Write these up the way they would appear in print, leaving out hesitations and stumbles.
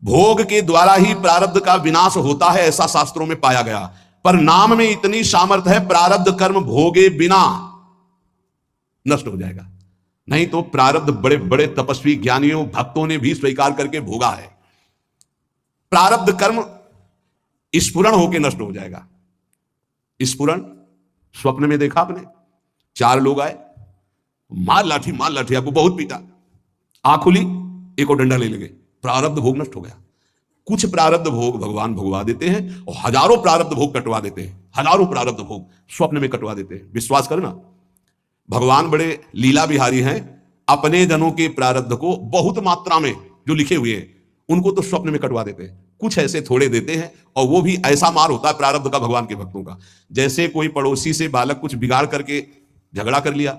भोग के द्वारा ही प्रारब्ध का विनाश होता है, ऐसा शास्त्रों में पाया गया। पर नाम में इतनी सामर्थ्य है, प्रारब्ध कर्म भोगे बिना नष्ट हो जाएगा। नहीं तो प्रारब्ध बड़े बड़े तपस्वी ज्ञानियों भक्तों ने भी स्वीकार करके भोगा है। प्रारब्ध कर्म स्फुरण होके नष्ट हो जाएगा। स्फुरण स्वप्न में देखा आपने, 4 लोग आए, मार लाठी, आपको बहुत पीटा, आंख खुली, एक और डंडा ले लगे, प्रारब्ध भोग नष्ट हो गया। कुछ प्रारब्ध भोग भगवान भगवा देते हैं और हजारों प्रारब्ध भोग कटवा देते हैं। हजारों प्रारब्ध भोग स्वप्न में कटवा देते हैं। विश्वास करना, भगवान बड़े लीला बिहारी हैं। अपने जनों के प्रारब्ध को बहुत मात्रा में जो लिखे हुए हैं उनको तो स्वप्न में कटवा देते हैं। कुछ ऐसे थोड़े देते हैं, और वो भी ऐसा मार होता है प्रारब्ध का भगवान के भक्तों का। जैसे कोई पड़ोसी से बालक कुछ बिगाड़ करके झगड़ा कर लिया,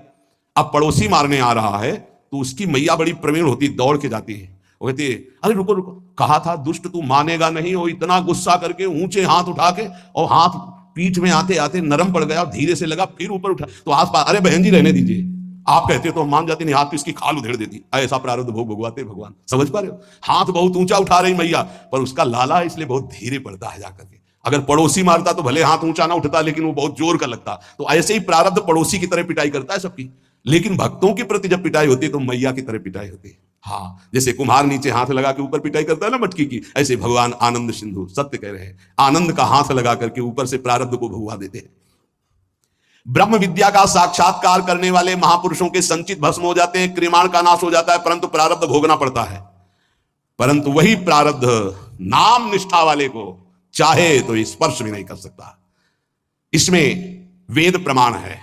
अब पड़ोसी मारने आ रहा है तो उसकी मैया बड़ी प्रवीण होती, दौड़ के जाती है, वो कहती है अरे रुको रुको, कहा था दुष्ट तू मानेगा नहीं। वो इतना गुस्सा करके ऊंचे हाथ उठा के, और हाथ पीठ में आते आते नरम पड़ गया, धीरे से लगा, फिर ऊपर उठा तो आसपास, अरे बहन जी रहने दीजिए, आप कहते तो हम मान जाते, नहीं हाथ तो इसकी खाल उधेड़ देती। ऐसा प्रारब्ध भोग भगवाते भगवान। समझ पा रहे हो? हाथ बहुत ऊंचा उठा रही मैया, पर उसका लाला है इसलिए बहुत धीरे पड़ता है जाकर के। अगर पड़ोसी मारता तो भले हाथ ऊंचा ना उठता, लेकिन वो बहुत जोर का लगता। तो ऐसे ही प्रारब्ध पड़ोसी की तरह पिटाई करता है सबकी, लेकिन भक्तों की प्रति जब पिटाई होती है तो मैया की तरह पिटाई होती है। हाँ, जैसे कुम्हार नीचे हाथ लगा के ऊपर पिटाई करता है ना मटकी की, ऐसे भगवान आनंद सिंधु सत्य कह रहे हैं, आनंद का हाथ लगा करके ऊपर से प्रारब्ध को भगवा देते हैं। ब्रह्म विद्या का साक्षात्कार करने वाले महापुरुषों के संचित भस्म हो जाते हैं, क्रिमाण का नाश हो जाता है, परंतु प्रारब्ध भोगना पड़ता है। परंतु वही प्रारब्ध नाम निष्ठा वाले को चाहे तो स्पर्श भी नहीं कर सकता। इसमें वेद प्रमाण है।